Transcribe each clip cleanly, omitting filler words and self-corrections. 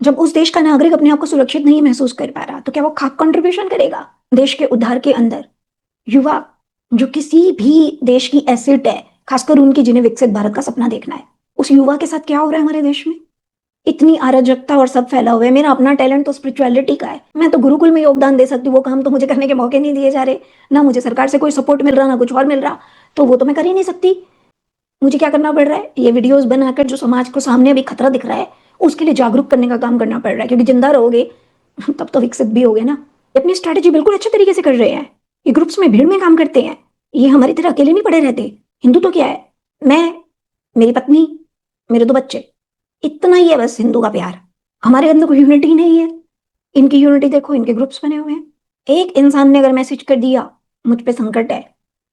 जब उस देश का नागरिक अपने आप को सुरक्षित नहीं महसूस कर पा रहा, तो क्या वो खाक कंट्रीब्यूशन करेगा देश के उद्धार के अंदर? युवा जो किसी भी देश की एसेट है, खासकर उनकी जिन्हें विकसित भारत का सपना देखना है, उस युवा के साथ क्या हो रहा है हमारे देश में? इतनी अराजकता और सब फैला हुआ है। मेरा अपना टैलेंट तो स्पिरिचुअलिटी का है, मैं तो गुरुकुल में योगदान दे सकती हूँ, वो काम तो मुझे करने के मौके नहीं दिए जा रहे, ना मुझे सरकार से कोई सपोर्ट मिल रहा, ना कुछ और मिल रहा, तो वो तो मैं कर ही नहीं सकती। मुझे क्या करना पड़ रहा है? ये वीडियोस बनाकर जो समाज को सामने अभी खतरा दिख रहा है, उसके लिए जागरूक करने का काम करना पड़ रहा है, क्योंकि जिंदा रहोगे तब तो विकसित भी होगे ना। ये अपनी स्ट्रैटेजी बिल्कुल अच्छे तरीके से कर रहे हैं, ये ग्रुप्स में भीड़ में काम करते हैं, ये हमारी तरह अकेले नहीं पड़े रहते। हिंदू तो क्या है, मैं, मेरी पत्नी, मेरे 2 बच्चे, इतना ही है बस हिंदू का प्यार। हमारे अंदर कोई यूनिटी नहीं है। इनकी यूनिटी देखो, इनके ग्रुप्स बने हुए हैं। एक इंसान ने अगर मैसेज कर दिया मुझ पे संकट है,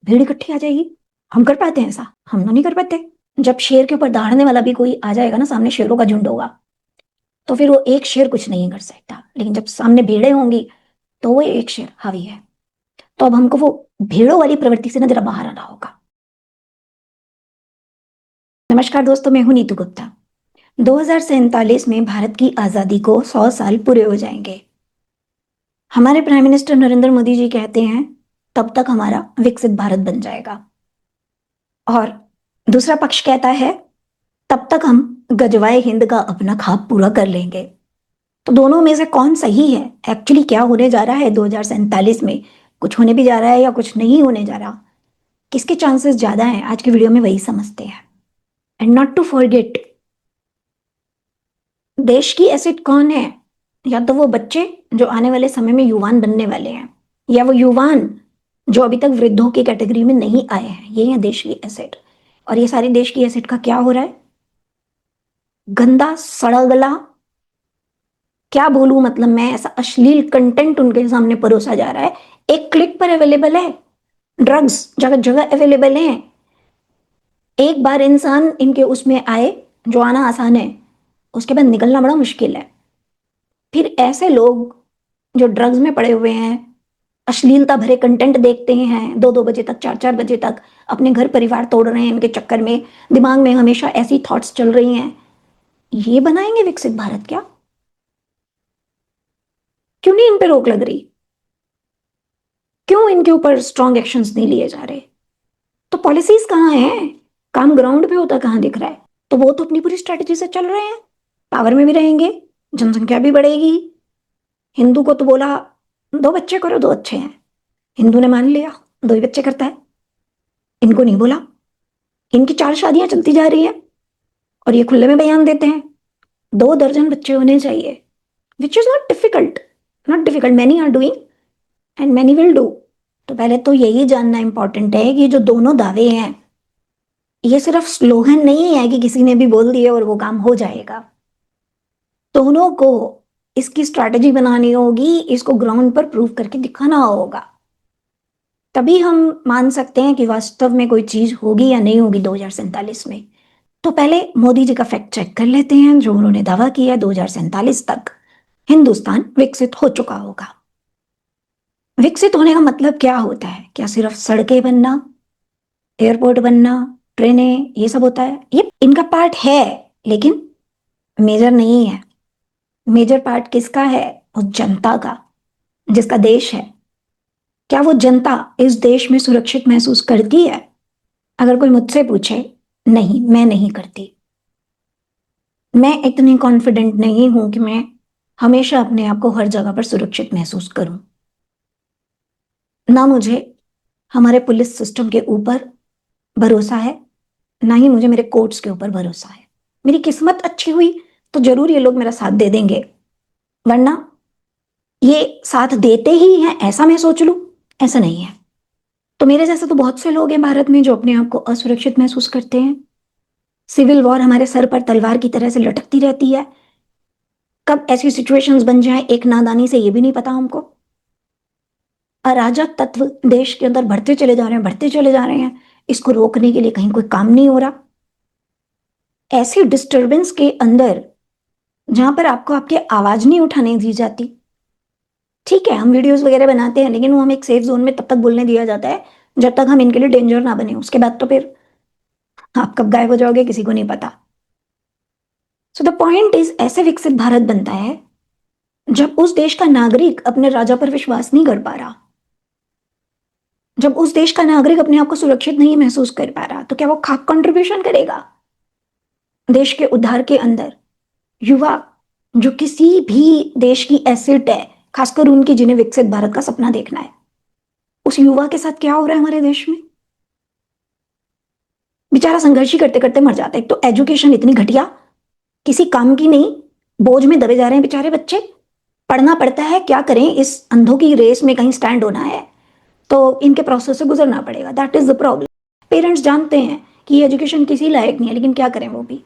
भीड़ इकट्ठी आ जाएगी। हम कर पाते हैं ऐसा? हम तो नहीं कर पाते। जब शेर के ऊपर दहाड़ने वाला भी कोई आ जाएगा ना, सामने शेरों का झुंड होगा, तो फिर वो एक शेर कुछ नहीं कर सकता, लेकिन जब सामने भीड़ें होंगी तो वो एक शेर हावी है। तो अब हमको वो भीड़ों वाली प्रवृत्ति से ना जरा बाहर आना होगा। नमस्कार दोस्तों, मैं हूं नीतू गुप्ता। 2047 में भारत की आजादी को 100 साल पूरे हो जाएंगे। हमारे प्राइम मिनिस्टर नरेंद्र मोदी जी कहते हैं तब तक हमारा विकसित भारत बन जाएगा, और दूसरा पक्ष कहता है तब तक हम गजवाए हिंद का अपना ख्वाब पूरा कर लेंगे। तो दोनों में से कौन सही है? एक्चुअली क्या होने जा रहा है 2047 में? कुछ होने भी जा रहा है या कुछ नहीं होने जा रहा? किसके चांसेस ज्यादा हैं? आज की वीडियो में वही समझते हैं। एंड नॉट टू फॉरगेट, देश की एसेट कौन है? या तो वो बच्चे जो आने वाले समय में युवान बनने वाले हैं, या वो युवान जो अभी तक वृद्धों की कैटेगरी में नहीं आए हैं। ये है देश की एसेट। और ये सारी देश की एसेट का क्या हो रहा है? गंदा सड़ा गला, क्या बोलूं, मतलब मैं, ऐसा अश्लील कंटेंट उनके सामने परोसा जा रहा है। एक क्लिक पर अवेलेबल है, ड्रग्स जगह जगह अवेलेबल हैं। एक बार इंसान इनके उसमें आए, जो आना आसान है, उसके बाद निकलना बड़ा मुश्किल है। फिर ऐसे लोग जो ड्रग्स में पड़े हुए हैं, अश्लीलता भरे कंटेंट देखते हैं 2-2 बजे तक, 4-4 बजे तक, अपने घर परिवार तोड़ रहे हैं इनके चक्कर में, दिमाग में हमेशा ऐसी थॉट्स चल रही हैं, ये बनाएंगे विकसित भारत क्या? क्यों नहीं इन पे रोक लग रही? क्यों इनके ऊपर स्ट्रॉन्ग एक्शंस नहीं लिए जा रहे? तो पॉलिसीज कहाँ हैं? काम ग्राउंड पे होता कहाँ दिख रहा है? तो वो तो अपनी पूरी स्ट्रेटेजी से चल रहे हैं, पावर में भी रहेंगे, जनसंख्या भी बढ़ेगी। हिंदू को तो बोला 2 बच्चे करो, 2 अच्छे हैं, हिंदू ने मान लिया, 2 ही बच्चे करता है। इनको नहीं बोला, इनकी 4 शादियां चलती जा रही है, और ये खुले में बयान देते हैं 2 दर्जन बच्चे होने चाहिए, which is not difficult. Not difficult, many are doing and many will do. तो पहले तो यही जानना इंपॉर्टेंट है कि जो दोनों दावे हैं, ये सिर्फ स्लोगन नहीं है कि किसी ने भी बोल दिया और वो काम हो जाएगा। दोनों को इसकी स्ट्रैटेजी बनानी होगी, इसको ग्राउंड पर प्रूव करके दिखाना होगा, तभी हम मान सकते हैं कि वास्तव में कोई चीज होगी या नहीं होगी 2047 में। तो पहले मोदी जी का फैक्ट चेक कर लेते हैं, जो उन्होंने दावा किया 2047 तक हिंदुस्तान विकसित हो चुका होगा। विकसित होने का मतलब क्या होता है? क्या सिर्फ सड़कें बनना, एयरपोर्ट बनना, ट्रेनें, ये सब होता है? ये इनका पार्ट है, लेकिन मेजर नहीं है। मेजर पार्ट किसका है? उस जनता का, जिसका देश है। क्या वो जनता इस देश में सुरक्षित महसूस करती है? अगर कोई मुझसे पूछे, नहीं, मैं नहीं करती। मैं इतनी कॉन्फिडेंट नहीं हूं कि मैं हमेशा अपने आप को हर जगह पर सुरक्षित महसूस करूं। ना मुझे हमारे पुलिस सिस्टम के ऊपर भरोसा है, ना ही मुझे मेरे कोर्ट्स के ऊपर भरोसा है। मेरी किस्मत अच्छी हुई तो जरूर ये लोग मेरा साथ दे देंगे, वरना ये साथ देते ही हैं ऐसा मैं सोच लूं, ऐसा नहीं है। तो मेरे जैसे तो बहुत से लोग हैं भारत में जो अपने आप को असुरक्षित महसूस करते हैं। सिविल वॉर हमारे सर पर तलवार की तरह से लटकती रहती है। कब ऐसी सिचुएशंस बन जाए एक नादानी से, ये भी नहीं पता हमको। अराजक तत्व देश के अंदर बढ़ते चले जा रहे हैं, बढ़ते चले जा रहे हैं, इसको रोकने के लिए कहीं कोई काम नहीं हो रहा। ऐसी डिस्टरबेंस के अंदर, जहां पर आपको आपकी आवाज नहीं उठाने दी जाती, ठीक है हम वीडियोस वगैरह बनाते हैं, लेकिन वो हमें एक सेफ जोन में तब तक बोलने दिया जाता है जब तक हम इनके लिए डेंजर ना बने। उसके बाद तो फिर आप कब गायब हो जाओगे किसी को नहीं पता। सो द पॉइंट इज, ऐसे विकसित भारत बनता है जब उस देश का नागरिक अपने राजा पर विश्वास नहीं कर पा रहा, जब उस देश का नागरिक अपने आप को सुरक्षित नहीं महसूस कर पा रहा, तो क्या वो खाक कंट्रीब्यूशन करेगा देश के उद्धार के अंदर? युवा जो किसी भी देश की एसेट है, खासकर उनकी जिन्हें विकसित भारत का सपना देखना है, उस युवा के साथ क्या हो रहा है हमारे देश में? बेचारा संघर्ष ही करते करते मर जाता है। एक तो एजुकेशन इतनी घटिया, किसी काम की नहीं, बोझ में दबे जा रहे हैं बेचारे बच्चे। पढ़ना पड़ता है, क्या करें, इस अंधों की रेस में कहीं स्टैंड होना है तो इनके प्रोसेस से गुजरना पड़ेगा। That is the problem. Parents जानते हैं कि ये एजुकेशन किसी लायक नहीं है, लेकिन क्या करें, वो भी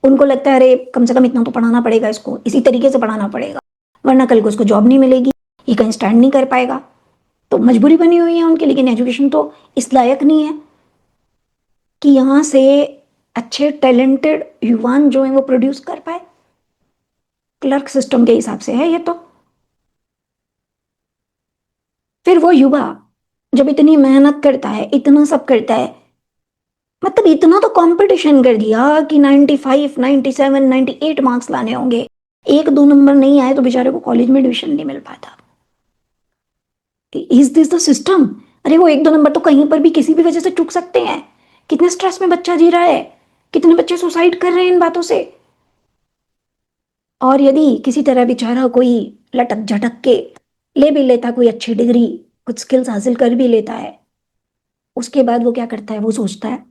उनको लगता है अरे कम से कम इतना तो पढ़ाना पड़ेगा, इसको इसी तरीके से पढ़ाना पड़ेगा, वरना कल को उसको जॉब नहीं मिलेगी, ये कहीं स्टैंड नहीं कर पाएगा। तो मजबूरी बनी हुई है उनकी, लेकिन एजुकेशन तो इस लायक नहीं है कि यहाँ से अच्छे टैलेंटेड युवान जो है वो प्रोड्यूस कर पाए। क्लर्क सिस्टम के हिसाब से है ये तो। फिर वो युवा जब इतनी मेहनत करता है, इतना सब करता है, मतलब इतना तो कंपटीशन कर दिया कि 95, 97, 98 मार्क्स लाने होंगे, एक दो नंबर नहीं आए तो बेचारे को कॉलेज में एडमिशन नहीं मिल पाता। Is this the system? अरे वो एक दो नंबर तो कहीं पर भी किसी भी वजह से चूक सकते हैं। कितने स्ट्रेस में बच्चा जी रहा है, कितने बच्चे सुसाइड कर रहे हैं इन बातों से। और यदि किसी तरह बेचारा कोई लटक झटक के ले भी लेता कोई अच्छी डिग्री, कुछ स्किल्स हासिल कर भी लेता है, उसके बाद वो क्या करता है, वो सोचता है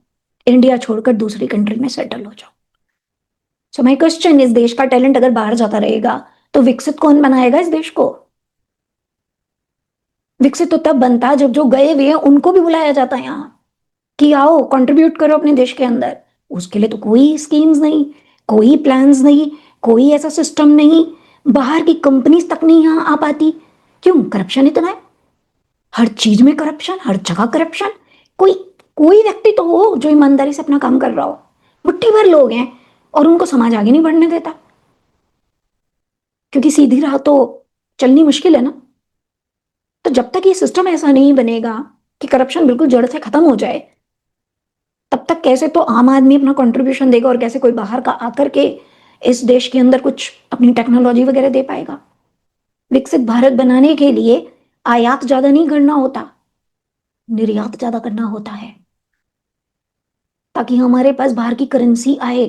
इंडिया छोड़कर दूसरी कंट्री में सेटल हो जाओ। सो माय क्वेश्चन, इस देश का टैलेंट अगर बाहर जाता रहेगा तो विकसित कौन बनाएगा इस देश को? विकसित तो तब बनता जब जो गए हुए हैं उनको भी बुलाया जाता है यहाँ कि आओ कंट्रीब्यूट करो अपने देश के अंदर। उसके लिए तो कोई स्कीम्स नहीं, कोई प्लान्स नहीं, कोई ऐसा सिस्टम नहीं, बाहर की कंपनीज तक नहीं यहाँ आ पाती। क्यों? करप्शन इतना है, हर चीज में करप्शन, हर जगह करप्शन। कोई कोई व्यक्ति तो हो जो ईमानदारी से अपना काम कर रहा हो। मुट्ठी भर लोग हैं और उनको समाज आगे नहीं बढ़ने देता, क्योंकि सीधी राह तो चलनी मुश्किल है ना। तो जब तक ये सिस्टम ऐसा नहीं बनेगा कि करप्शन बिल्कुल जड़ से खत्म हो जाए, तब तक कैसे तो आम आदमी अपना कंट्रीब्यूशन देगा और कैसे कोई बाहर का आकर के इस देश के अंदर कुछ अपनी टेक्नोलॉजी वगैरह दे पाएगा? विकसित भारत बनाने के लिए आयात ज्यादा नहीं करना होता, निर्यात ज्यादा करना होता है, ताकि हमारे पास बाहर की करेंसी आए,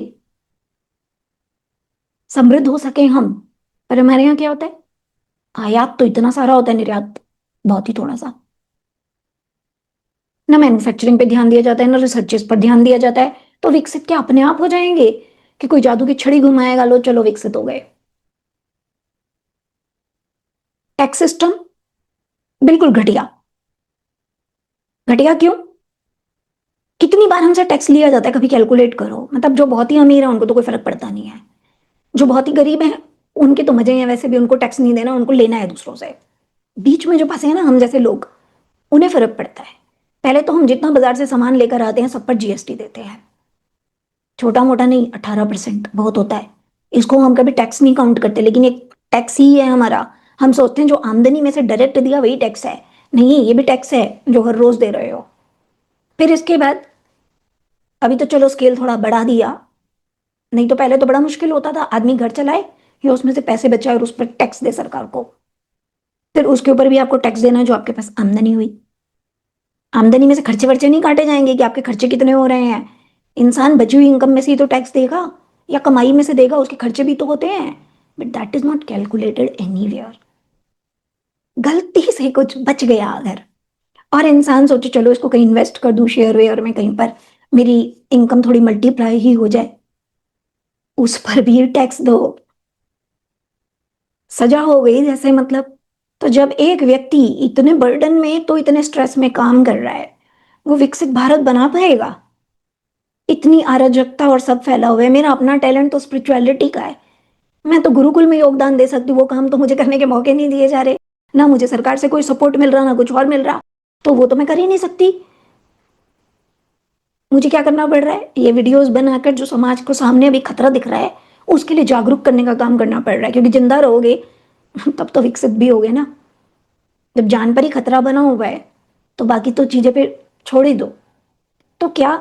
समृद्ध हो सके हम। पर हमारे यहाँ क्या होता है, आयात तो इतना सारा होता है, निर्यात बहुत ही थोड़ा सा। ना मैन्युफैक्चरिंग पे ध्यान दिया जाता है, ना रिसर्चेस पर ध्यान दिया जाता है। तो विकसित क्या अपने आप हो जाएंगे कि कोई जादू की छड़ी घुमाएगा, लो चलो विकसित हो गए? टैक्स सिस्टम बिल्कुल घटिया। घटिया क्यों? कितनी बार हमसे टैक्स लिया जाता है, कभी कैलकुलेट करो। मतलब जो बहुत ही अमीर है उनको तो कोई फर्क पड़ता नहीं है, जो बहुत ही गरीब है उनके तो मजे हैं, वैसे भी उनको टैक्स नहीं देना, उनको लेना है दूसरों से। बीच में जो फंसे हैं ना हम जैसे लोग, उन्हें फर्क पड़ता है। पहले तो हम जितना बाजार से सामान लेकर आते हैं सब पर जीएसटी देते हैं, छोटा मोटा नहीं, 18% बहुत होता है। इसको हम कभी टैक्स नहीं काउंट करते, लेकिन एक टैक्स ही है हमारा। हम सोचते हैं जो आमदनी में से डायरेक्ट दिया वही टैक्स है, नहीं, ये भी टैक्स है जो हर रोज दे रहे हो। फिर इसके बाद अभी तो चलो स्केल थोड़ा बढ़ा दिया, नहीं तो पहले तो बड़ा मुश्किल होता था आदमी घर चलाए या उसमें से पैसे बचाए और उस पर टैक्स दे सरकार को। फिर उसके ऊपर भी आपको टैक्स देना है जो आपके पास आमदनी हुई। आमदनी में से खर्चे वर्चे नहीं काटे जाएंगे कि आपके खर्चे कितने हो रहे हैं। इंसान बची हुई इनकम में से ही तो टैक्स देगा या कमाई में से देगा, उसके खर्चे भी तो होते हैं। But that is not calculated anywhere. गलती से कुछ बच गया अगर, और इंसान सोचे चलो इसको कहीं इन्वेस्ट कर दूं शेयर वेयर में, कहीं पर मेरी इनकम थोड़ी मल्टीप्लाई ही हो जाए, उस पर भी टैक्स दो। सजा हो गई जैसे, मतलब। तो जब एक व्यक्ति इतने बर्डन में, तो इतने स्ट्रेस में काम कर रहा है, वो विकसित भारत बना पाएगा? इतनी अराजकता और सब फैला हुआ है। मेरा अपना टैलेंट तो स्पिरिचुअलिटी का है, मैं तो गुरुकुल में योगदान दे सकती हूँ, वो काम तो मुझे करने के मौके नहीं दिए जा रहे, ना मुझे सरकार से कोई सपोर्ट मिल रहा, ना कुछ और मिल रहा, तो वो तो मैं कर ही नहीं सकती। मुझे क्या करना पड़ रहा है, ये वीडियोस बनाकर जो समाज को सामने अभी खतरा दिख रहा है उसके लिए जागरूक करने का काम करना पड़ रहा है, क्योंकि जिंदा रहोगे तब तो विकसित भी होगे ना। जब जान पर ही खतरा बना हुआ है तो बाकी तो चीजें फिर छोड़ ही दो। तो क्या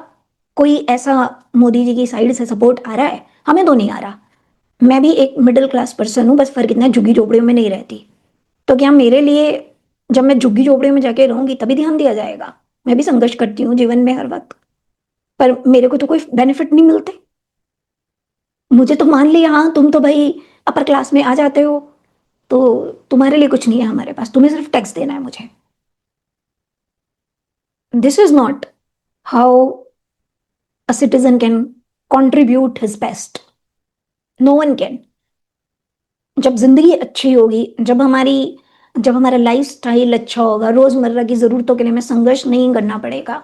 कोई ऐसा मोदी जी की साइड से सपोर्ट आ रहा है? हमें तो नहीं आ रहा। मैं भी एक मिडिल क्लास पर्सन हूँ, बस फर्क इतना है झुग्गी झोपड़ियों में नहीं रहती। तो क्या मेरे लिए जब मैं झुग्गी झोपड़ियों में जाके रहूंगी तभी ध्यान दिया जाएगा? मैं भी संघर्ष करती हूँ जीवन में हर वक्त, पर मेरे को तो कोई बेनिफिट नहीं मिलते। मुझे तो मान लिया, हाँ तुम तो भाई अपर क्लास में आ जाते हो, तो तुम्हारे लिए कुछ नहीं है हमारे पास, तुम्हें सिर्फ टैक्स देना है मुझे। This is not how a citizen can contribute his best. No one can. जब जिंदगी अच्छी होगी, जब हमारा लाइफ स्टाइल अच्छा होगा, रोजमर्रा की जरूरतों के लिए हमें संघर्ष नहीं करना पड़ेगा,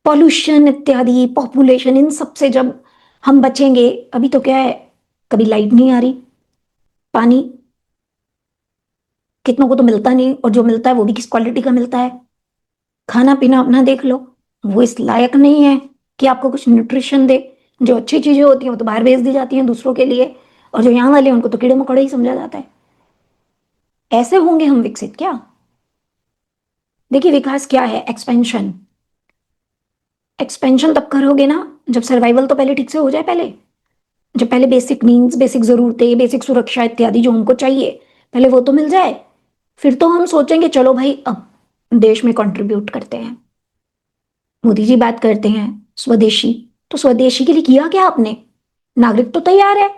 पॉल्यूशन इत्यादि, पॉपुलेशन, इन सब से जब हम बचेंगे। अभी तो क्या है, कभी लाइट नहीं आ रही, पानी कितनों को तो मिलता नहीं, और जो मिलता है वो भी किस क्वालिटी का मिलता है। खाना पीना अपना देख लो, वो इस लायक नहीं है कि आपको कुछ न्यूट्रिशन दे। जो अच्छी चीजें होती हैं वो तो बाहर भेज दी जाती हैं दूसरों के लिए, और जो यहाँ वाले हैं उनको तो कीड़े मकोड़े ही समझा जाता है। ऐसे होंगे हम विकसित क्या? देखिए, विकास क्या है? एक्सपेंशन। एक्सपेंशन तब करोगे ना जब सर्वाइवल तो पहले ठीक से हो जाए। पहले जब पहले बेसिक नीड्स, बेसिक जरूरतें, बेसिक सुरक्षा इत्यादि जो हमको चाहिए, पहले वो तो मिल जाए। फिर तो हम सोचेंगे चलो भाई अब देश में कंट्रीब्यूट करते हैं। मोदी जी बात करते हैं स्वदेशी, तो स्वदेशी के लिए किया क्या आपने? नागरिक तो तैयार है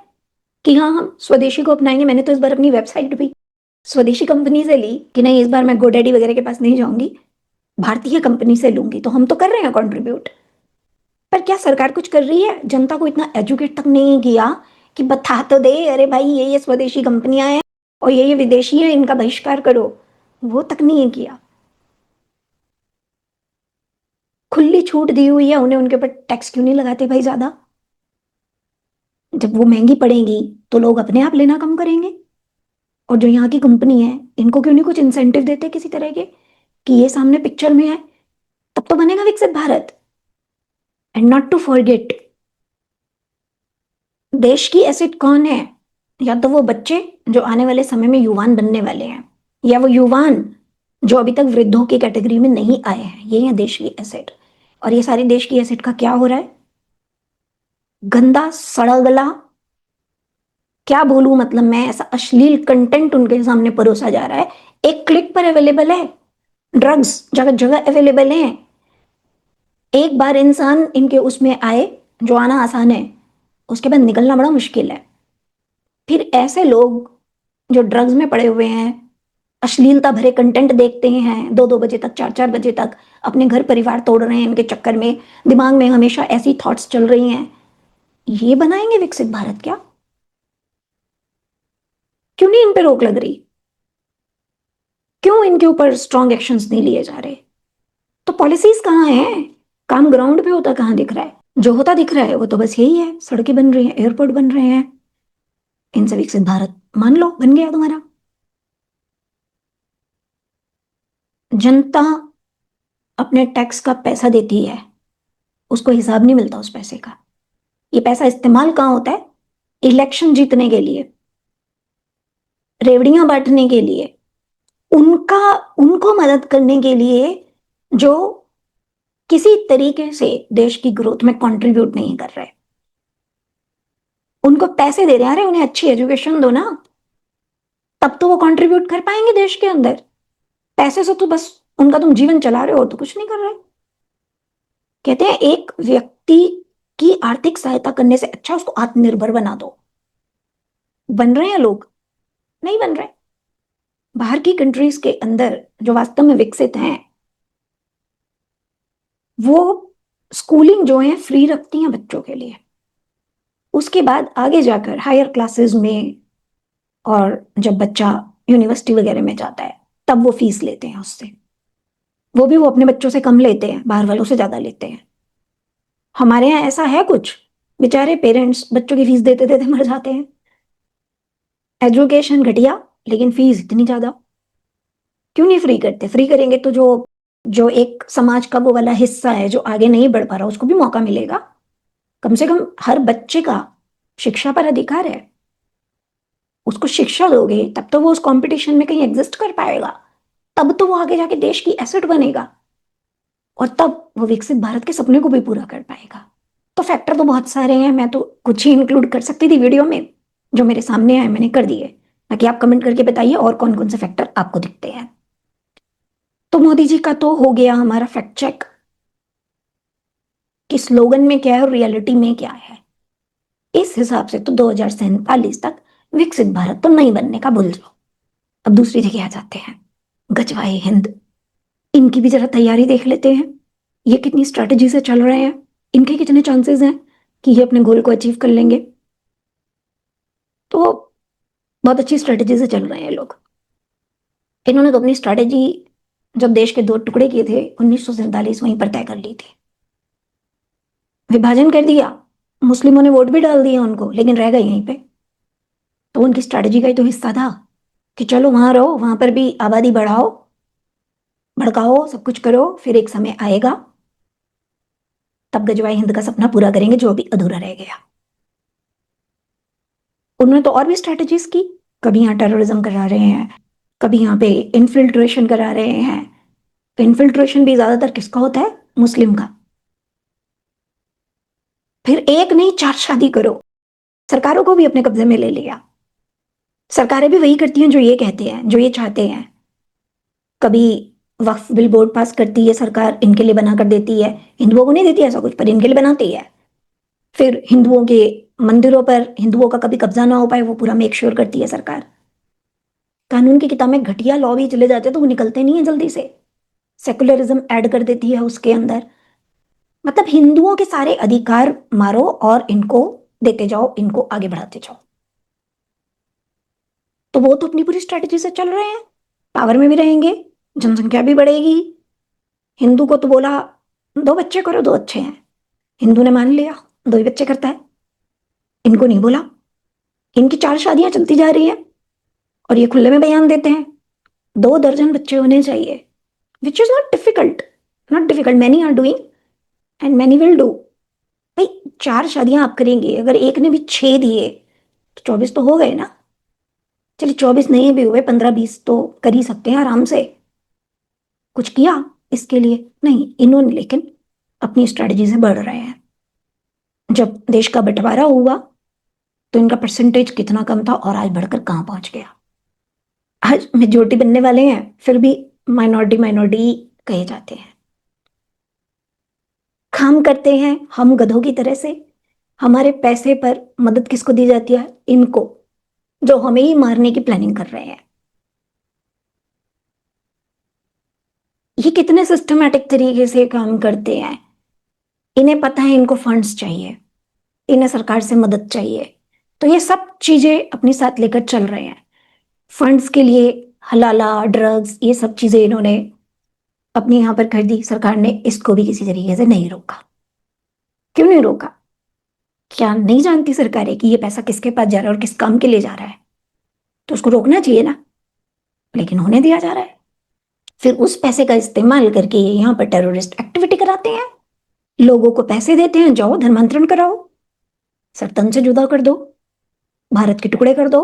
कि हाँ हम स्वदेशी को अपनाएंगे। मैंने तो इस बार अपनी वेबसाइट भी स्वदेशी कंपनी से ली कि नहीं, इस बार मैं गोडैडी वगैरह के पास नहीं जाऊंगी, भारतीय कंपनी से लूंगी। तो हम तो कर रहे हैं कंट्रीब्यूट, पर क्या सरकार कुछ कर रही है? जनता को इतना एजुकेट तक नहीं किया कि बता तो दे, अरे भाई ये स्वदेशी कंपनियां हैं और ये विदेशी है, इनका बहिष्कार करो। वो तक नहीं किया। खुली छूट दी हुई है उन्हें, उनके ऊपर टैक्स क्यों नहीं लगाते भाई ज्यादा? जब वो महंगी पड़ेगी तो लोग अपने आप लेना कम करेंगे। और जो यहाँ की कंपनी है, इनको क्यों नहीं कुछ इंसेंटिव देते किसी तरह के कि ये सामने पिक्चर में आए? तब तो बनेगा विकसित Bharat. And not to forget, देश की एसेट कौन है? या तो वो बच्चे जो आने वाले समय में युवान बनने वाले हैं, या वो युवान जो अभी तक वृद्धों की कैटेगरी में नहीं आए हैं। ये है देश की एसेट। और ये सारी देश की एसेट का क्या हो रहा है? गंदा सड़गला, क्या बोलूं, मतलब मैं, ऐसा अश्लील कंटेंट उनके सामने परोसा जा रहा है। एक क्लिक पर अवेलेबल है, ड्रग्स जगह जगह अवेलेबल हैं। एक बार इंसान इनके उसमें आए, जो आना आसान है, उसके बाद निकलना बड़ा मुश्किल है। फिर ऐसे लोग जो ड्रग्स में पड़े हुए हैं, अश्लीलता भरे कंटेंट देखते हैं 2-2 बजे तक, 4-4 बजे तक, अपने घर परिवार तोड़ रहे हैं इनके चक्कर में, दिमाग में हमेशा ऐसी थॉट्स चल रही हैं। ये बनाएंगे विकसित भारत क्या? क्यों नहीं इन पे रोक लग रही? क्यों इनके ऊपर स्ट्रॉन्ग एक्शंस नहीं लिए जा रहे? तो पॉलिसीज कहाँ हैं? काम ग्राउंड पे होता कहाँ दिख रहा है? जो होता दिख रहा है वो तो बस यही है, सड़कें बन रही हैं, एयरपोर्ट बन रहे हैं। इनसे विकसित भारत मान लो बन गया तुम्हारा। जनता अपने टैक्स का पैसा देती है, उसको हिसाब नहीं मिलता उस पैसे का। ये पैसा इस्तेमाल कहाँ होता है? इलेक्शन जीतने के लिए, रेवड़ियां बांटने के लिए, उनका उनको मदद करने के लिए जो किसी तरीके से देश की ग्रोथ में कंट्रीब्यूट नहीं कर रहे। उनको पैसे दे रहे हैं, अरे उन्हें अच्छी एजुकेशन दो ना, तब तो वो कंट्रीब्यूट कर पाएंगे देश के अंदर। पैसे से तो बस उनका तुम जीवन चला रहे हो, तो कुछ नहीं कर रहे। कहते हैं एक व्यक्ति की आर्थिक सहायता करने से अच्छा उसको आत्मनिर्भर बना दो। बन रहे हैं लोग? नहीं बन रहे। बाहर की कंट्रीज के अंदर जो वास्तव में विकसित हैं, वो स्कूलिंग जो है फ्री रखती हैं बच्चों के लिए। उसके बाद आगे जाकर हायर क्लासेस में, और जब बच्चा यूनिवर्सिटी वगैरह में जाता है, तब वो फीस लेते हैं उससे। वो भी वो अपने बच्चों से कम लेते हैं, बाहर वालों से ज्यादा लेते हैं। हमारे यहाँ ऐसा है कुछ? बेचारे पेरेंट्स बच्चों की फीस देते देते मर जाते हैं। एजुकेशन घटिया, लेकिन फीस इतनी ज्यादा। क्यों नहीं फ्री करते? फ्री करेंगे तो जो जो एक समाज का वो वाला हिस्सा है जो आगे नहीं बढ़ पा रहा, उसको भी मौका मिलेगा। कम से कम हर बच्चे का शिक्षा पर अधिकार है। उसको शिक्षा दोगे तब तो वो उस कंपटीशन में कहीं एग्जिस्ट कर पाएगा, तब तो वो आगे जाके देश की एसेट बनेगा, और तब वो विकसित भारत के सपने को भी पूरा कर पाएगा। तो फैक्टर तो बहुत सारे हैं, मैं तो कुछ ही इंक्लूड कर सकती थी वीडियो में, जो मेरे सामने आए मैंने कर दिए। ताकि आप कमेंट करके बताइए और कौन कौन से फैक्टर आपको दिखते हैं। तो मोदी जी का तो हो गया हमारा फैक्ट चेक कि स्लोगन में क्या है और रियलिटी में क्या है। इस हिसाब से तो 2047 तक विकसित भारत तो नहीं बनने का भूल जाओ। अब दूसरी जगह आ जाते हैं, गजवाए हिंद। इनकी भी जरा तैयारी देख लेते हैं, ये कितनी स्ट्रेटेजी से चल रहे हैं, इनके कितने चांसेस हैं कि ये अपने गोल को अचीव कर लेंगे। तो बहुत अच्छी स्ट्रेटेजी से चल रहे हैं लोग। इन्होंने तो अपनी स्ट्रेटेजी जब देश के दो टुकड़े किए थे 1947 वहीं पर तय कर ली थी। विभाजन कर दिया, मुस्लिमों ने वोट भी डाल दिया उनको, लेकिन रह गए यहीं पे। तो उनकी स्ट्रेटेजी का ही तो हिस्सा था कि चलो वहां रहो, वहां पर भी आबादी बढ़ाओ, भड़काओ, सब कुछ करो, फिर एक समय आएगा तब गजवाए हिंद का सपना पूरा करेंगे जो अभी अधूरा रह गया। उन्होंने तो और भी स्ट्रेटेजीज की, कभी यहाँ टेररिज्म करा रहे हैं, कभी यहाँ पे इन्फिल्ट्रेशन करा रहे हैं। तो इन्फिल्ट्रेशन भी ज्यादातर किसका होता है? मुस्लिम का। फिर एक नहीं चार शादी करो, सरकारों को भी अपने कब्जे में ले लिया। सरकारें भी वही करती हैं जो ये कहते हैं, जो ये चाहते हैं। कभी वक्फ बिल बोर्ड पास करती है सरकार, इनके लिए बना कर देती है। हिंदुओं को नहीं देती ऐसा कुछ, पर इनके लिए बनाती है। फिर हिंदुओं के मंदिरों पर हिंदुओं का कभी कब्जा ना हो पाए वो पूरा मेक श्योर करती है सरकार। कानून की किताब में घटिया लॉ भी चले जाते हैं तो वो निकलते नहीं है जल्दी से। सेकुलरिज्म ऐड कर देती है उसके अंदर। मतलब हिंदुओं के सारे अधिकार मारो और इनको देते जाओ, इनको आगे बढ़ाते जाओ। तो वो तो अपनी पूरी स्ट्रेटेजी से चल रहे हैं, पावर में भी रहेंगे, जनसंख्या भी बढ़ेगी। हिंदू को तो बोला दो बच्चे करो, दो अच्छे हैं, हिंदू ने मान लिया, दो ही बच्चे करता है। इनको नहीं बोला, इनकी चार शादियां चलती जा रही हैं और ये खुले में बयान देते हैं 2 दर्जन बच्चे होने चाहिए, which is not difficult. Not difficult, many are doing and many will do. भाई, चार शादियां आप करेंगे, अगर एक ने भी 6 दिए तो 24 तो हो गए ना। चलिए 24 नहीं भी हुए, 15-20 तो कर ही सकते हैं आराम से। कुछ किया इसके लिए नहीं इन्होंने, लेकिन अपनी स्ट्रेटजी से बढ़ रहे हैं। जब देश का बंटवारा हुआ तो इनका परसेंटेज कितना कम था और आज बढ़कर कहां पहुंच गया। आज मेजोरिटी बनने वाले हैं, फिर भी माइनॉरिटी माइनॉरिटी कहे जाते हैं। काम करते हैं हम गधों की तरह से। हमारे पैसे पर मदद किसको दी जाती है? इनको, जो हमें ही मारने की प्लानिंग कर रहे हैं। ये कितने सिस्टमेटिक तरीके से काम करते हैं। इन्हें पता है इनको फंड्स चाहिए, इन्हें सरकार से मदद चाहिए, तो ये सब चीजें अपने साथ लेकर चल रहे हैं। फंड्स के लिए हलाला, ड्रग्स, ये सब चीजें इन्होंने अपने यहाँ पर कर दी। सरकार ने इसको भी किसी तरीके से नहीं रोका। क्यों नहीं रोका? क्या नहीं जानती सरकारें कि ये पैसा किसके पास जा रहा है और किस काम के लिए जा रहा है? तो उसको रोकना चाहिए ना, लेकिन होने दिया जा रहा है। फिर उस पैसे का इस्तेमाल करके ये यहाँ पर टेररिस्ट एक्टिविटी कराते हैं। लोगों को पैसे देते हैं, जाओ धर्मांतरण कराओ, सरतन से जुदा कर दो, भारत के टुकड़े कर दो।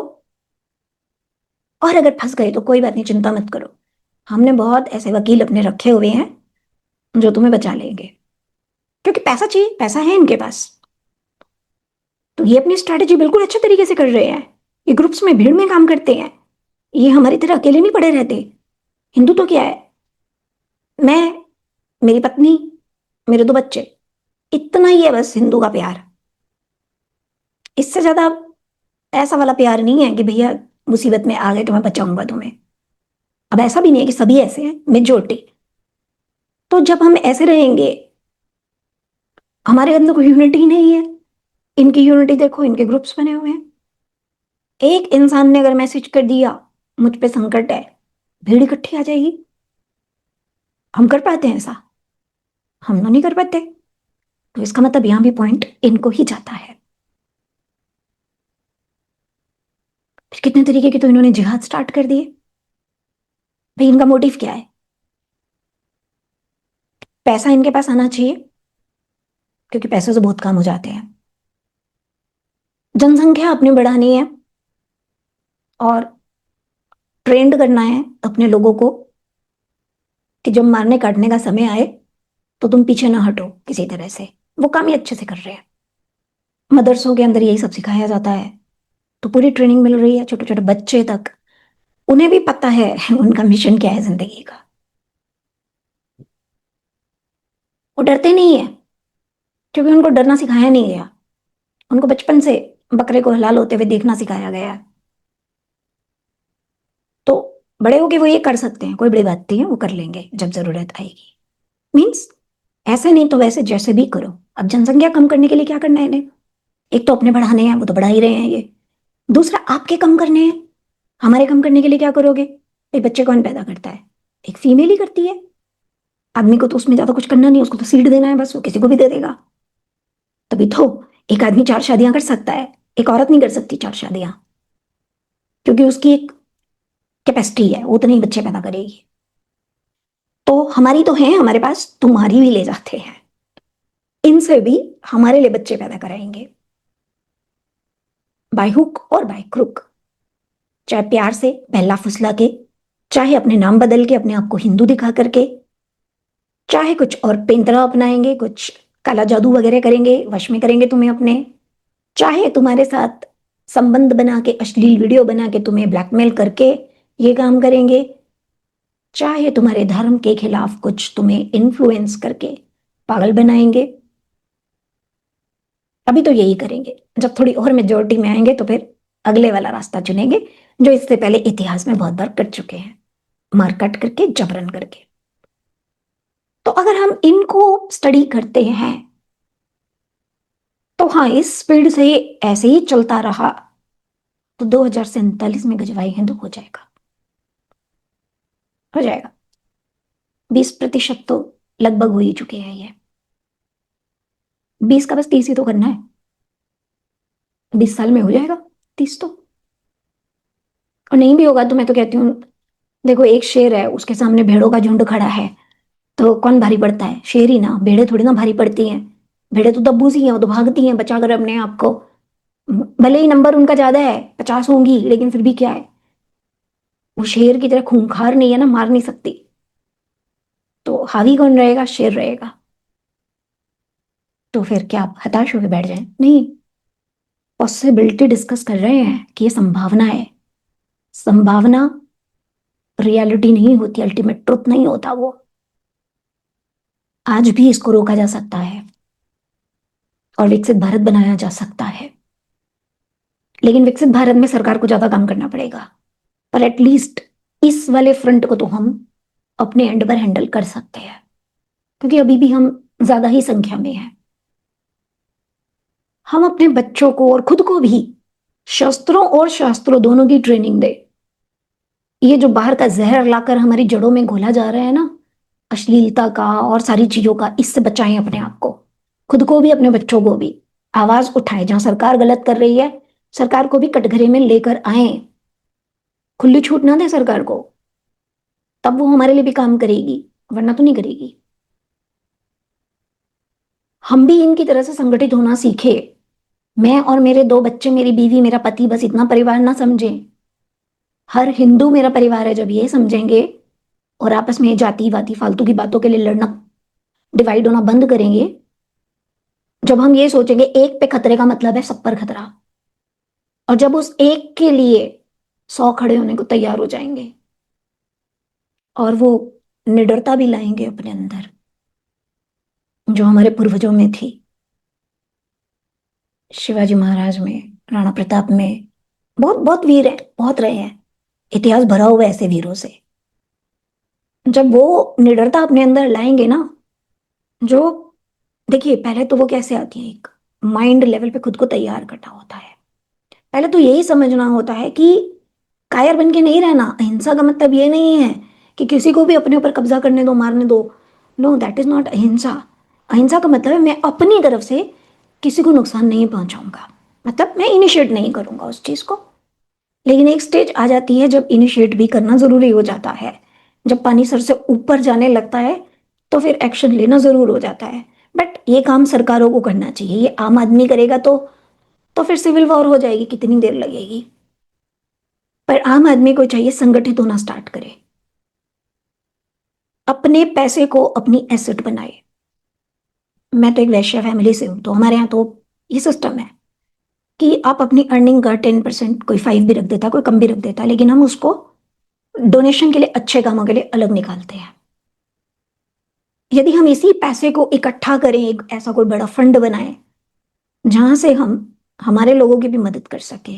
और अगर फंस गए तो कोई बात नहीं, चिंता मत करो, हमने बहुत ऐसे वकील अपने रखे हुए हैं जो तुम्हें बचा लेंगे। क्योंकि पैसा चाहिए, पैसा है इनके पास। तो ये अपनी स्ट्रैटेजी बिल्कुल अच्छे तरीके से कर रहे हैं। ये ग्रुप्स में, भीड़ में काम करते हैं। ये हमारी तरह अकेले नहीं पड़े रहते। हिंदू तो क्या है, मैं, मेरी पत्नी, मेरे 2 बच्चे, इतना ही है बस हिंदू का प्यार। इससे ज्यादा ऐसा वाला प्यार नहीं है कि भैया मुसीबत में आ गए तो मैं बचाऊंगा तुम्हें। अब ऐसा भी नहीं है कि सभी ऐसे हैं, मेजोरिटी। तो जब हम ऐसे रहेंगे, हमारे अंदर कोई यूनिटी नहीं है। इनकी यूनिटी देखो, इनके ग्रुप्स बने हुए हैं। एक इंसान ने अगर मैसेज कर दिया मुझ पे संकट है, भीड़ इकट्ठी आ जाएगी। हम कर पाते हैं ऐसा? हम तो नहीं कर पाते। तो इसका मतलब यहां भी पॉइंट इनको ही जाता है। फिर कितने तरीके के तो इन्होंने जिहाद स्टार्ट कर दिए। भाई इनका मोटिव क्या है? पैसा इनके पास आना चाहिए, क्योंकि पैसे से बहुत काम हो जाते हैं। जनसंख्या अपनी बढ़ानी है और ट्रेंड करना है अपने लोगों को कि जब मारने काटने का समय आए तो तुम पीछे ना हटो किसी तरह से। वो काम ही अच्छे से कर रहे हैं। मदरसों के अंदर यही सब सिखाया जाता है, तो पूरी ट्रेनिंग मिल रही है, छोटे छोटे बच्चे तक। उन्हें भी पता है उनका मिशन क्या है जिंदगी का। वो डरते नहीं है, क्योंकि उनको डरना सिखाया नहीं गया। उनको बचपन से बकरे को हलाल होते हुए देखना सिखाया गया है। तो बड़े होके वो ये कर सकते हैं, कोई बड़ी बात नहीं है, वो कर लेंगे जब जरूरत आएगी। मीन्स ऐसे नहीं तो वैसे जैसे भी करो। अब जनसंख्या कम करने के लिए क्या करना है इन्हें? एक तो अपने बढ़ाने हैं, वो तो बढ़ा ही रहे हैं ये। दूसरा आपके कम करने हैं। हमारे कम करने के लिए क्या करोगे? भाई बच्चे कौन पैदा करता है? एक फीमेल ही करती है। आदमी को तो उसमें ज्यादा कुछ करना नहीं, उसको तो सीड देना है बस, वो किसी को भी दे देगा। तभी तो एक आदमी 4 शादियां कर सकता है, एक औरत नहीं कर सकती 4 शादियां, क्योंकि उसकी एक कैपेसिटी है, वो उतने ही बच्चे पैदा करेगी। तो हमारी तो है हमारे पास, तुम्हारी भी ले जाते हैं, इनसे भी हमारे लिए बच्चे पैदा कराएंगे, बाय हुक और बाय क्रुक। चाहे प्यार से बहला फुसला के, चाहे अपने नाम बदल के अपने आप को हिंदू दिखा करके, चाहे कुछ और पेंतरा अपनाएंगे, कुछ काला जादू वगैरह करेंगे, वश में करेंगे तुम्हें अपने। चाहे तुम्हारे साथ संबंध बना के अश्लील वीडियो बना के तुम्हें ब्लैकमेल करके ये काम करेंगे। चाहे तुम्हारे धर्म के खिलाफ कुछ तुम्हें इन्फ्लुएंस करके पागल बनाएंगे। अभी तो यही करेंगे, जब थोड़ी और मेजोरिटी में आएंगे तो फिर अगले वाला रास्ता चुनेंगे, जो इससे पहले इतिहास में बहुत बार कर चुके हैं, मारकाट करके, जबरन करके। तो अगर हम इनको स्टडी करते हैं, तो हाँ, इस स्पीड से ऐसे ही चलता रहा तो 2047 में गजवाई हिंदू हो जाएगा। हो जाएगा। 20% तो लगभग हो ही चुके हैं ये। 20 का बस 30 ही तो करना है। 20 साल में हो जाएगा 30 तो। और नहीं भी होगा तो मैं तो कहती हूँ, देखो एक शेर है, उसके सामने भेड़ों का झुंड खड़ा है, तो कौन भारी पड़ता है? शेर ही ना, भेड़े थोड़ी ना भारी पड़ती हैं। भेड़े तो दब्बूसी हैं, वो तो भागती हैं बचा कर अपने आप को। भले ही नंबर उनका ज्यादा है, 50 होंगी, लेकिन फिर भी क्या है, वो शेर की तरह खूंखार नहीं है ना, मार नहीं सकती। तो हावी कौन रहेगा? शेर रहेगा। तो फिर क्या आप हताश होकर बैठ जाएं? नहीं, पॉसिबिलिटी डिस्कस कर रहे हैं कि ये संभावना है। संभावना रियलिटी नहीं होती, अल्टीमेट ट्रुथ नहीं होता वो। आज भी इसको रोका जा सकता है और विकसित भारत बनाया जा सकता है, लेकिन विकसित भारत में सरकार को ज्यादा काम करना पड़ेगा। पर एटलीस्ट इस वाले फ्रंट को तो हम अपने एंड पर हैंडल कर सकते हैं, क्योंकि अभी भी हम ज्यादा ही संख्या में हैं। हम अपने बच्चों को और खुद को भी शस्त्रों और शास्त्रों दोनों की ट्रेनिंग दे। ये जो बाहर का जहर लाकर हमारी जड़ों में घोला जा रहा है ना, अश्लीलता का और सारी चीजों का, इससे बचाएं अपने आप को, खुद को भी अपने बच्चों को भी। आवाज उठाएं, जहां सरकार गलत कर रही है सरकार को भी कटघरे में लेकर आए। खुली छूट ना दें सरकार को, तब वो हमारे लिए भी काम करेगी, वरना तो नहीं करेगी। हम भी इनकी तरह से संगठित होना सीखे। मैं और मेरे 2 बच्चे, मेरी बीवी, मेरा पति, बस इतना परिवार ना समझें। हर हिंदू मेरा परिवार है, जब ये समझेंगे और आपस में जाति वाती फालतू की बातों के लिए लड़ना, डिवाइड होना बंद करेंगे। जब हम ये सोचेंगे एक पे खतरे का मतलब है सब पर खतरा, और जब उस एक के लिए 100 खड़े होने को तैयार हो जाएंगे, और वो निडरता भी लाएंगे अपने अंदर जो हमारे पूर्वजों में थी, शिवाजी महाराज में, राणा प्रताप में। बहुत बहुत वीर है, बहुत रहे हैं, इतिहास भरा हुआ है ऐसे वीरों से। जब वो निडरता अपने अंदर लाएंगे ना, जो, देखिए पहले तो वो कैसे आती है, एक माइंड लेवल पे खुद को तैयार करना होता है। पहले तो यही समझना होता है कि कायर बन के नहीं रहना। अहिंसा का मतलब ये नहीं है कि किसी को भी अपने ऊपर कब्जा करने दो, मारने दो। नो, दैट इज नॉट अहिंसा। अहिंसा का मतलब है मैं अपनी तरफ से किसी को नुकसान नहीं पहुंचाऊंगा, मतलब मैं इनिशिएट नहीं करूंगा उस चीज को। लेकिन एक स्टेज आ जाती है जब इनिशिएट भी करना जरूरी हो जाता है। जब पानी सर से ऊपर जाने लगता है तो फिर एक्शन लेना जरूर हो जाता है। बट ये काम सरकारों को करना चाहिए, ये आम आदमी करेगा तो फिर सिविल वॉर हो जाएगी, कितनी देर लगेगी। पर आम आदमी को चाहिए संगठित होना स्टार्ट करे, अपने पैसे को अपनी एसेट बनाए। मैं तो एक वैश्य फैमिली से हूँ, तो हमारे यहाँ तो ये सिस्टम है कि आप अपनी अर्निंग का 10%, कोई 5 भी रख देता, कोई कम भी रख देता, लेकिन हम उसको डोनेशन के लिए, अच्छे कामों के लिए अलग निकालते हैं। यदि हम इसी पैसे को इकट्ठा करें, एक ऐसा कोई बड़ा फंड बनाएं जहां से हम हमारे लोगों की भी मदद कर सके,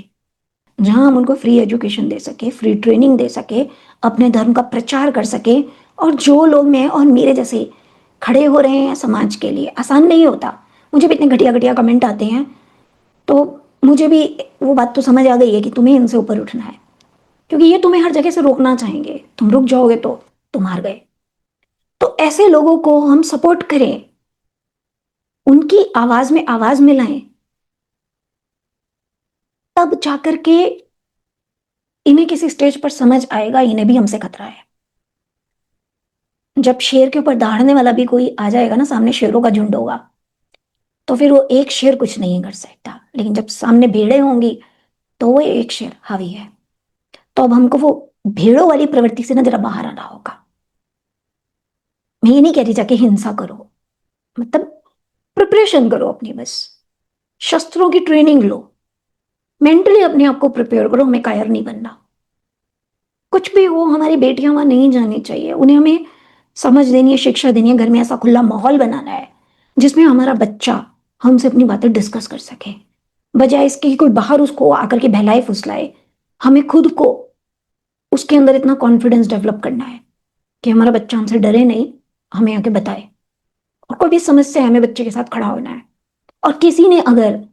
जहां हम उनको फ्री एजुकेशन दे सके, फ्री ट्रेनिंग दे सके, अपने धर्म का प्रचार कर सके, और जो लोग मैं और मेरे जैसे खड़े हो रहे हैं समाज के लिए, आसान नहीं होता। मुझे भी इतने घटिया घटिया कमेंट आते हैं, तो मुझे भी वो बात तो समझ आ गई है कि तुम्हें इनसे ऊपर उठना है, क्योंकि ये तुम्हें हर जगह से रोकना चाहेंगे। तुम रुक जाओगे तो तुम हार गए। तो ऐसे लोगों को हम सपोर्ट करें, उनकी आवाज में आवाज मिलाएं, तब जाकर के इन्हें किसी स्टेज पर समझ आएगा इन्हें भी हमसे खतरा है। जब शेर के ऊपर दहाड़ने वाला भी कोई आ जाएगा ना, सामने शेरों का झुंड होगा, तो फिर वो एक शेर कुछ नहीं कर सकता, लेकिन जब सामने भेड़ें होंगी तो वो एक शेर हावी है। तो अब हमको वो भेड़ों वाली प्रवृत्ति से ना जरा बाहर आना होगा। मैं ये नहीं कह रही जाके हिंसा करो, मतलब प्रिपरेशन करो अपनी, बस शस्त्रों की ट्रेनिंग लो, मेंटली अपने आप को प्रिपेयर करो। हमें कायर नहीं बनना। कुछ भी हो, हमारी बेटियां वहां नहीं जानी चाहिए, उन्हें हमें समझ देनी है, शिक्षा देनी है। घर में ऐसा खुला माहौल बनाना है जिसमें हमारा बच्चा हमसे अपनी बातें डिस्कस कर सके, बजाय इसके कि कोई बाहर उसको आकर के बहलाए फुसलाए। हमें खुद को उसके अंदर इतना कॉन्फिडेंस डेवलप करना है कि हमारा बच्चा हमसे डरे नहीं, हमें आके बताए। और कोई भी समस्या है, हमें बच्चे के साथ खड़ा होना है। और किसी ने अगर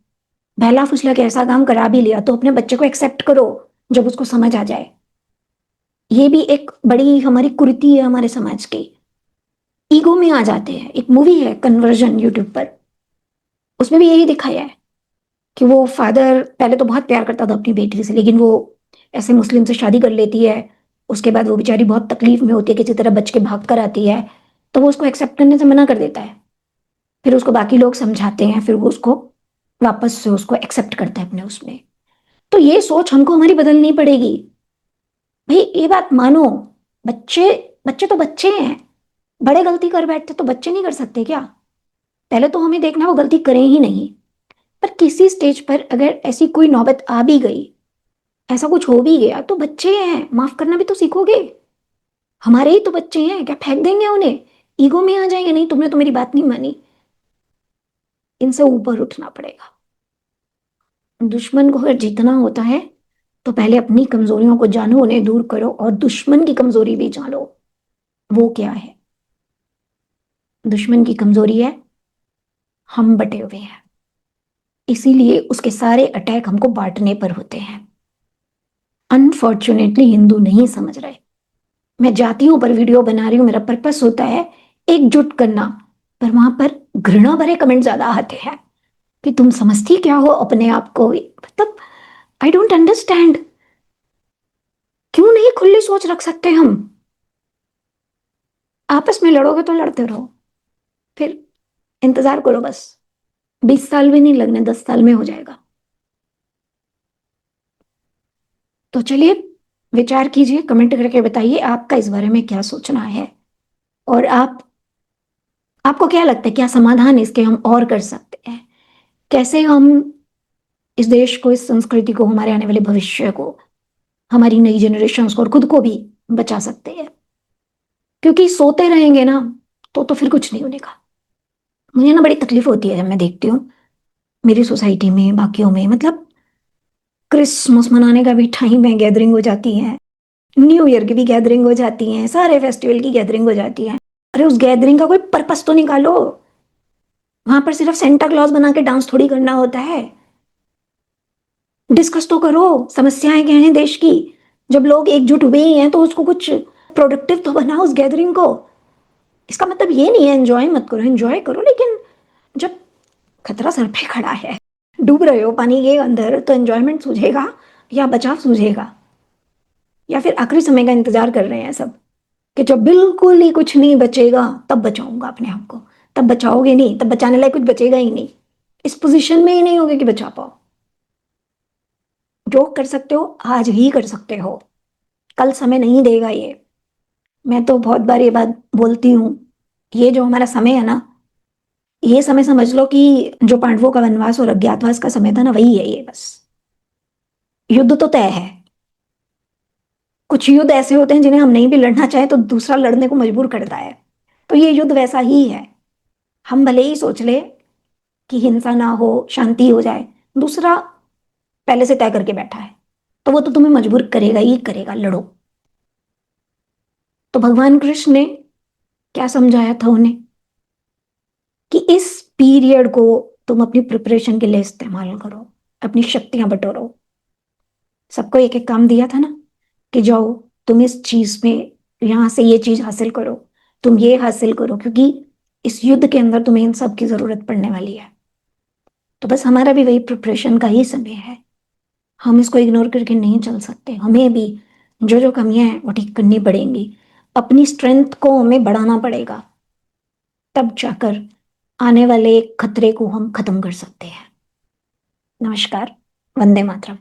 बहला फुसला के ऐसा काम करा भी लिया, तो अपने बच्चे को एक्सेप्ट करो जब उसको समझ आ जाए। ये भी एक बड़ी हमारी कुरीति है हमारे समाज की। ईगो में आ जाते हैं। एक मूवी है कन्वर्जन, यूट्यूब पर, उसमें भी यही दिखाया है कि वो फादर पहले तो बहुत प्यार करता था अपनी बेटी से, लेकिन वो ऐसे मुस्लिम से शादी कर लेती है। उसके बाद वो बेचारी बहुत तकलीफ में होती है, किसी तरह बच के भाग कर आती है, तो वो उसको एक्सेप्ट करने से मना कर देता है। फिर उसको बाकी लोग समझाते हैं, फिर वो उसको वापस से उसको एक्सेप्ट करता है अपने उसमें। तो ये सोच हमको हमारी बदलनी पड़ेगी। भाई ये बात मानो, बच्चे बच्चे तो बच्चे हैं। बड़े गलती कर बैठते तो बच्चे नहीं कर सकते क्या? पहले तो हमें देखना वो गलती करें ही नहीं। पर किसी स्टेज पर अगर ऐसी कोई नौबत आ भी गई, ऐसा कुछ हो भी गया, तो बच्चे हैं, माफ करना भी तो सीखोगे। हमारे ही तो बच्चे हैं, क्या फेंक देंगे उन्हें? ईगो में आ जाएंगे, नहीं तुमने तो मेरी बात नहीं मानी। इनसे ऊपर उठना पड़ेगा। दुश्मन को अगर जीतना होता है तो पहले अपनी कमजोरियों को जानो, उन्हें दूर करो, और दुश्मन की कमजोरी भी जानो। वो क्या है? दुश्मन की कमजोरी है हम बटे हुए हैं, इसीलिए उसके सारे अटैक हमको बांटने पर होते हैं। अनफॉर्चुनेटली हिंदू नहीं समझ रहे। मैं जातियों पर वीडियो बना रही हूँ, मेरा पर्पस होता है एकजुट करना, पर वहां पर घृणा भरे कमेंट ज्यादा आते हैं कि तुम समझती क्या हो अपने आप को, मतलब आई डोंट अंडरस्टैंड। क्यों नहीं खुली सोच रख सकते हम? आपस में लड़ोगे तो लड़ते रहो, फिर इंतजार करो बस। 20 साल भी नहीं लगने, 10 साल में हो जाएगा। तो चलिए, विचार कीजिए, कमेंट करके बताइए आपका इस बारे में क्या सोचना है। और आपको क्या लगता है, क्या समाधान इसके हम और कर सकते हैं? कैसे हम इस देश को, इस संस्कृति को, हमारे आने वाले भविष्य को, हमारी नई जनरेशन को और खुद को भी बचा सकते हैं? क्योंकि सोते रहेंगे ना, तो फिर कुछ नहीं होने का। मुझे ना बड़ी तकलीफ होती है जब मैं देखती हूँ मेरी सोसाइटी में, बाकियों में, मतलब क्रिसमस मनाने का भी टाइम है, गैदरिंग हो जाती है, न्यू ईयर की भी गैदरिंग हो जाती है, सारे फेस्टिवल की गैदरिंग हो जाती है। अरे उस गैदरिंग का कोई पर्पस तो निकालो। वहां पर सिर्फ सेंटा क्लॉज बना के डांस थोड़ी करना होता है। डिस्कस तो करो, समस्याएं क्या हैं देश की। जब लोग एकजुट हुए ही हैं तो उसको कुछ प्रोडक्टिव तो बनाओ उस गैदरिंग को। इसका मतलब ये नहीं है एंजॉय मत करो, एंजॉय करो, लेकिन जब खतरा सर पे खड़ा है, डूब रहे हो पानी के अंदर, तो एंजॉयमेंट सूझेगा या बचाव सूझेगा? या फिर आखिरी समय का इंतजार कर रहे हैं सब कि जब बिल्कुल ही कुछ नहीं बचेगा तब बचाऊंगा अपने आप को? तब बचाओगे नहीं, तब बचाने लायक कुछ बचेगा ही नहीं। इस पोजीशन में ही नहीं होगे कि बचा पाओ। जो कर सकते हो आज ही कर सकते हो, कल समय नहीं देगा ये। मैं तो बहुत बार ये बात बोलती हूँ, ये जो हमारा समय है ना, ये समय समझ लो कि जो पांडवों का वनवास और अज्ञातवास का समय था ना, वही है ये बस। युद्ध तो तय है। कुछ युद्ध ऐसे होते हैं जिन्हें हम नहीं भी लड़ना चाहे तो दूसरा लड़ने को मजबूर करता है। तो ये युद्ध वैसा ही है। हम भले ही सोच ले कि हिंसा ना हो, शांति हो जाए, दूसरा पहले से तय करके बैठा है, तो वो तो तुम्हें मजबूर करेगा ही करेगा, लड़ो। तो भगवान कृष्ण ने क्या समझाया था उन्हें कि इस पीरियड को तुम अपनी प्रिपरेशन के लिए इस्तेमाल करो, अपनी शक्तियां बटोरो। सबको एक एक काम दिया था ना कि जाओ तुम इस चीज में, यहां से ये चीज हासिल करो, तुम ये हासिल करो, क्योंकि इस युद्ध के अंदर तुम्हें इन सब की जरूरत पड़ने वाली है। तो बस हमारा भी वही प्रिपरेशन का ही समय है। हम इसको इग्नोर करके नहीं चल सकते। हमें भी जो जो कमियां हैं वो ठीक करनी पड़ेंगी। अपनी स्ट्रेंथ को हमें बढ़ाना पड़ेगा, तब जाकर आने वाले खतरे को हम खत्म कर सकते हैं। नमस्कार। वंदे मातरम।